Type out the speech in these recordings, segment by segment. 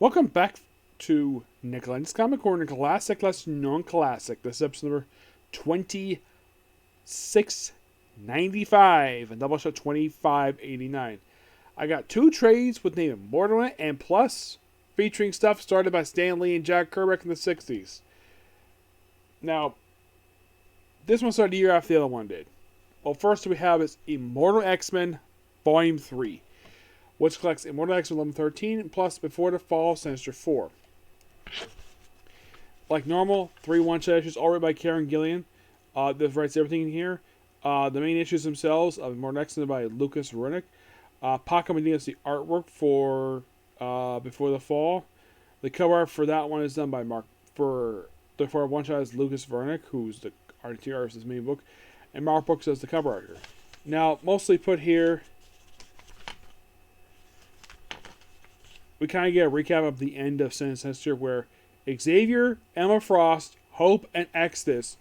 Welcome back to Lenz Comic Corner, Classic Less Known Classic. This is episode number 2695 and Doubleshot 2589. I got two trades with name Immortal in it and plus featuring stuff started by Stan Lee and Jack Kerouac in the 60s. Now, this one started a year after the other one did. Well, first we have is Immortal X-Men Volume 3. Which collects Immortal X-Men 1113 plus Before the Fall Sinister 4. Like normal, 3 one-shot issues, all written by Kieron Gillen. That writes everything in here. The main issues themselves of Immortal X-Men by Lucas Wernick. Paco Medina's the artwork for Before the Fall. The cover art for that one is done by Mark. For the one-shot is Lucas Wernick, who's the artist of this main book. And Mark Brooks does the cover art here. Now, mostly put here, we kind of get a recap of the end of Sinister, where Xavier, Emma Frost, Hope, and Exodus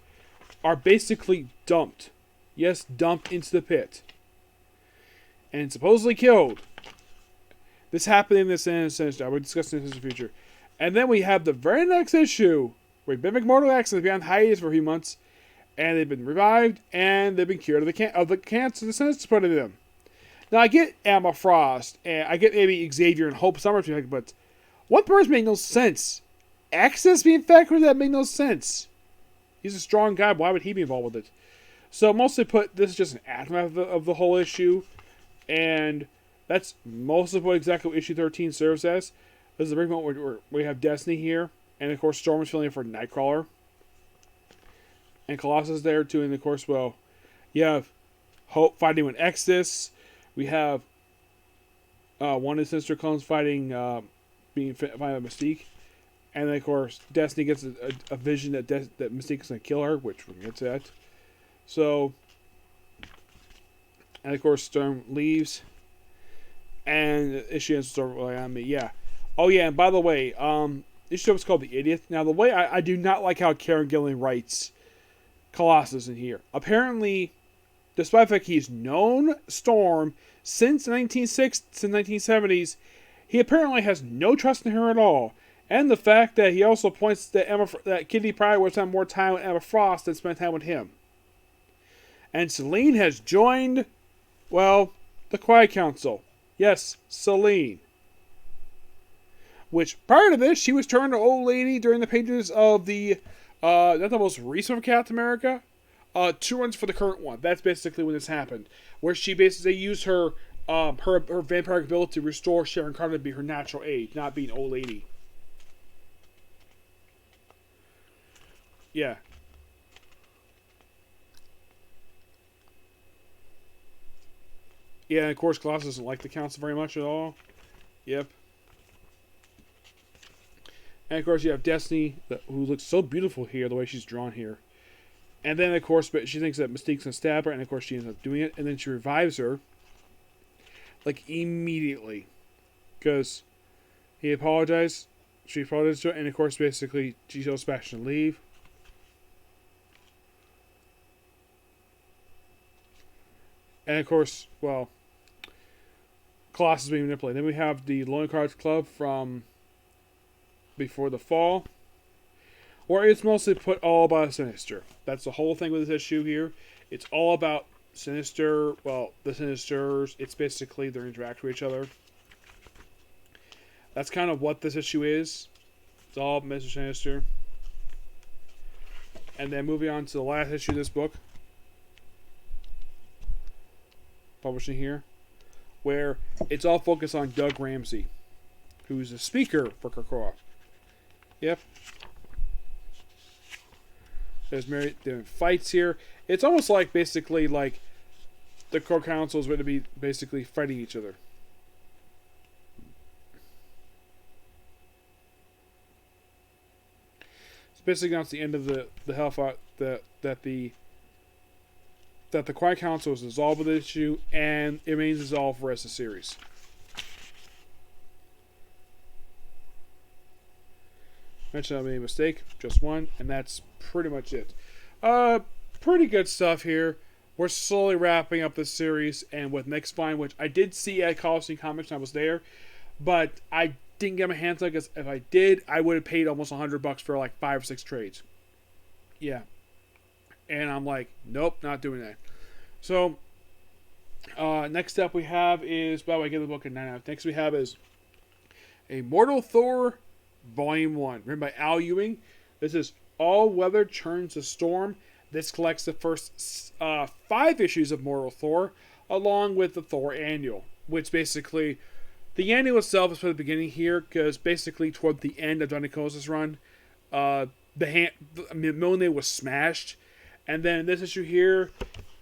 are basically dumped. Yes, dumped into the pit. And supposedly killed. This happened in this Sinister. I will discuss this in the future. And then we have the very next issue, where they've been Immortal X and they've been on hiatus for a few months, and they've been revived, and they've been cured of the cancer the Sinister put in them. Now, I get Emma Frost, and I get maybe Xavier and Hope Summers, but one person made no sense. Access being infected with that made no sense. He's a strong guy, why would he be involved with it? So, mostly put, this is just an aftermath of the whole issue, and that's most of what exactly issue 13 serves as. This is the big moment where we have Destiny here, and of course, Storm is filling in for Nightcrawler. And Colossus is there too, and of course, well, you have Hope fighting with Exodus. We have one of the Sinister clones fighting Mystique. And then, of course, Destiny gets a vision that Mystique is going to kill her, which we'll get to that. So, and of course, Storm leaves. And the issue ends with on me. Yeah. Oh, yeah, and by the way, this show is called The Idiot. Now, the way I do not like how Kieron Gillen writes Colossus in here. Apparently, despite the fact he's known Storm since the 1970s, he apparently has no trust in her at all. And the fact that he also points that Kitty probably would spend more time with Emma Frost than spend time with him. And Selene has joined, well, the Quiet Council. Yes, Selene. Which, prior to this, she was turned to old lady during the pages of the, not the most recent of Captain America, 2 runs for the current one. That's basically when this happened, where she basically used her vampiric ability to restore Sharon Carter to be her natural age, not being old lady. Yeah. Yeah, and of course, Colossus doesn't like the council very much at all. Yep. And of course, you have Destiny, who looks so beautiful here, the way she's drawn here. And then, of course, but she thinks that Mystique's going to stab her, and of course she ends up doing it, and then she revives her, like, immediately. Because he apologized, she apologized to her, and of course, basically, she tells Sebastian to leave. And of course, well, Colossus is being manipulated. Then we have the Loan Cards Club from Before the Fall, where it's mostly put all about Sinister. That's the whole thing with this issue here. It's all about Sinister, well, the Sinisters. It's basically their interaction with each other. That's kind of what this issue is. It's all Mr. Sinister. And then moving on to the last issue of this book, publishing here, where it's all focused on Doug Ramsey, who's the speaker for Krakoa. Yep. There's fights here. It's almost like basically like the core councils were to be basically fighting each other. So basically, that's the end of the Hellfire. That the Quiet Council is dissolved with the issue, and it remains dissolved for the rest of the series. Mentioned I made a mistake, just one, and that's pretty much it. Pretty good stuff here. We're slowly wrapping up this series, and with next line, which I did see at Coliseum Comics when I was there, but I didn't get my hands on it, because if I did, I would have paid almost $100 for like 5 or 6 trades. Yeah. And I'm like, nope, not doing that. So, next up we have is, by the way, I give the book a 9 out. Next we have is Immortal Thor, Volume 1, written by Al Ewing. This is All Weather Turns to Storm. This collects the first 5 issues of Immortal Thor, along with the Thor Annual, which basically, the annual itself is for the beginning here, because basically toward the end of Johnny Cose's run, the Mjolnir was smashed, and then this issue here,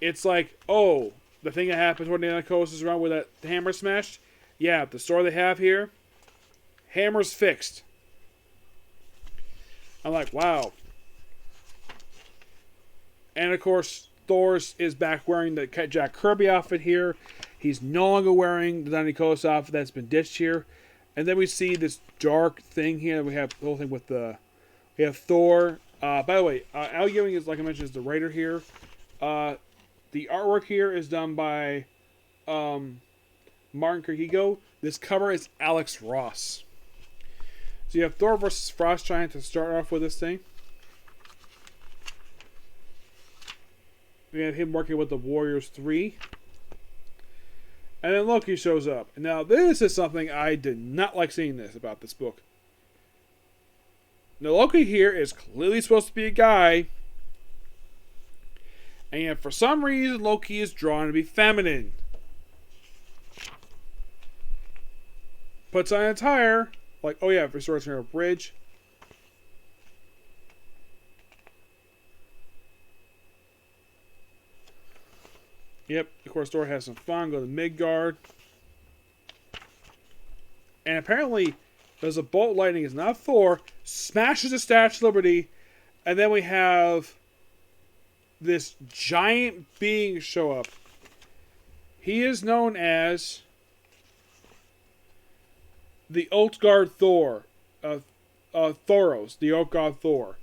it's like, oh, the thing that happened toward the end of Cose's run where that hammer smashed, yeah, the story they have here, hammer's fixed. I'm like, wow. And of course, Thor is back wearing the Jack Kirby outfit here. He's no longer wearing the Johnny Cose outfit that's been ditched here. And then we see this dark thing here. We have the whole thing with we have Thor. By the way, Al Ewing is, like I mentioned, is the writer here. The artwork here is done by Martin Corrigo. This cover is Alex Ross. So you have Thor versus Frost Giant to start off with this thing. We have him working with the Warriors 3. And then Loki shows up. And now this is something I did not like seeing this about this book. Now Loki here is clearly supposed to be a guy. And yet for some reason Loki is drawn to be feminine. Puts on a tire. Like, oh yeah, restores her a bridge. Yep, of course, Thor has some fun. Go to Midgard. And apparently, there's a bolt lightning. It's not Thor. Smashes the Statue of Liberty. And then we have this giant being show up. He is known as the Utgard Thor. Thoros. The Utgard Thor.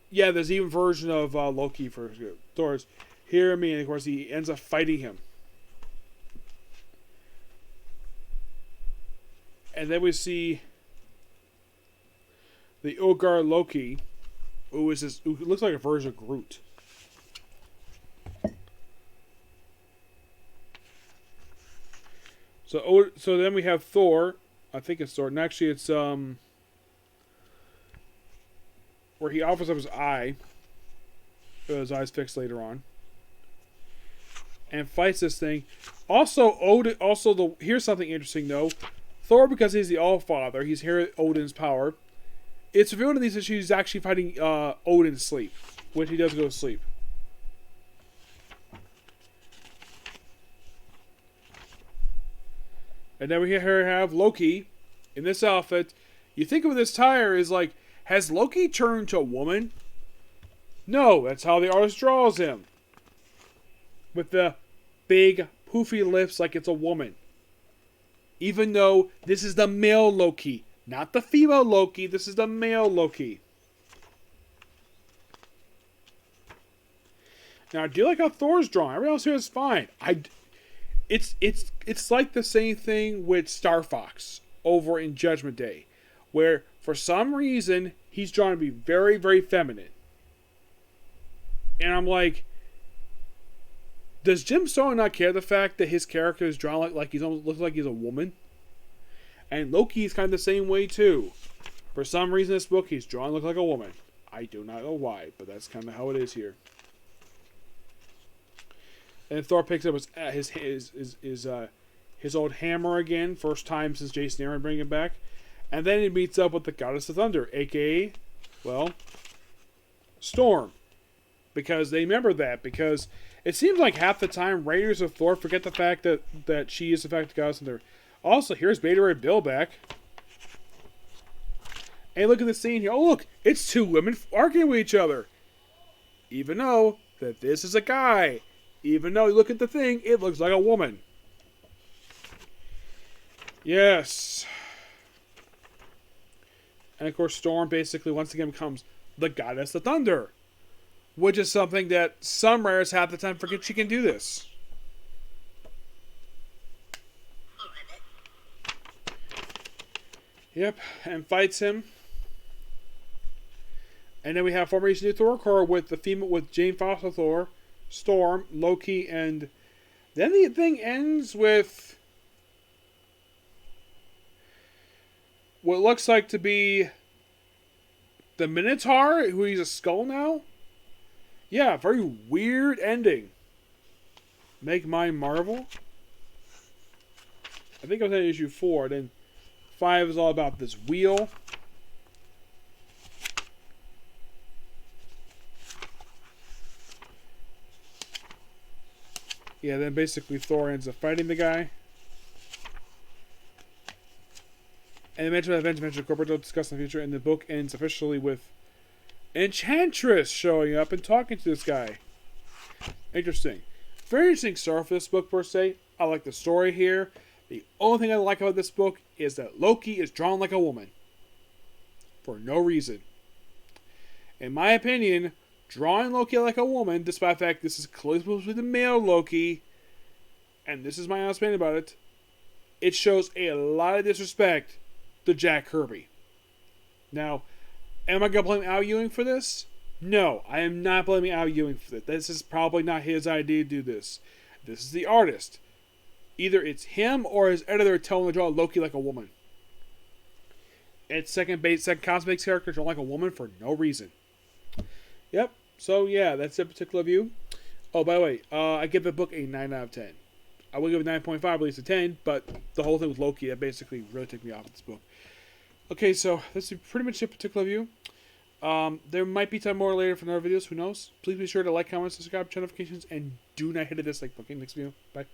Yeah, there's even a version of Loki for Thor's. Hear me, and of course he ends up fighting him. And then we see the Utgard Loki, who looks like a version of Groot. So then we have Thor. I think it's Thor. And actually it's where he offers up his eye. His eye's fixed later on. And fights this thing. Also, Odin. Here's something interesting though. Thor, because he's the All-Father, he's here at Odin's power. It's revealed in these issues he's actually fighting Odin's sleep, which he does go to sleep. And then we here have Loki in this outfit. You think of this tire as like, has Loki turned to a woman? No, that's how the artist draws him. With the big, poofy lips like it's a woman. Even though this is the male Loki. Not the female Loki, this is the male Loki. Now, I do like how Thor's drawn. Everyone else here is fine. It's like the same thing with Star Fox over in Judgment Day. Where, for some reason, he's drawn to be very, very feminine. And I'm like, does Jim Starlin not care the fact that his character is drawn like he's almost looks like he's a woman? And Loki is kind of the same way too. For some reason, in this book he's drawn to look like a woman. I do not know why, but that's kind of how it is here. And Thor picks up his old hammer again, first time since Jason Aaron bringing it back, and then he meets up with the Goddess of Thunder, aka, well, Storm. Because they remember that, because it seems like half the time Raiders of Thor forget the fact that she is in fact the Goddess of Thunder. Also, here's Beta Ray Bill back. And look at the scene here. Oh look, it's two women arguing with each other. Even though that this is a guy. Even though you look at the thing, it looks like a woman. Yes. And of course, Storm basically once again becomes the Goddess of Thunder. Which is something that some writers half the time forget she can do this. Yep, and fights him. And then we have Formation New Thor Corps with the female, with Jane Foster Thor, Storm, Loki, and then the thing ends with what looks like to be the Minotaur, who he's a skull now. Yeah, very weird ending. Make mine Marvel. I think I was at issue 4. Then 5 is all about this wheel. Yeah, then basically Thor ends up fighting the guy. And eventually Adventure Corporate will discuss in the future, and the book ends officially with Enchantress showing up and talking to this guy. Interesting. Very interesting start for this book, per se. I like the story here. The only thing I like about this book is that Loki is drawn like a woman. For no reason. In my opinion, drawing Loki like a woman, despite the fact this is clearly supposed to be the male Loki, and this is my honest opinion about it, it shows a lot of disrespect to Jack Kirby. Now, am I going to blame Al Ewing for this? No, I am not blaming Al Ewing for this. This is probably not his idea to do this. This is the artist. Either it's him or his editor telling him to draw Loki like a woman. It's second cosmic character drawn like a woman for no reason. Yep. So yeah, that's a particular view. Oh, by the way, I give the book a 9 out of 10. I would give it 9.5, at least a 10, but the whole thing with Loki, that basically really took me off of this book. Okay, so that's pretty much a particular view. There might be time more later for another videos, who knows? Please be sure to like, comment, subscribe, turn notifications, and do not hit a dislike button. Next video. Bye.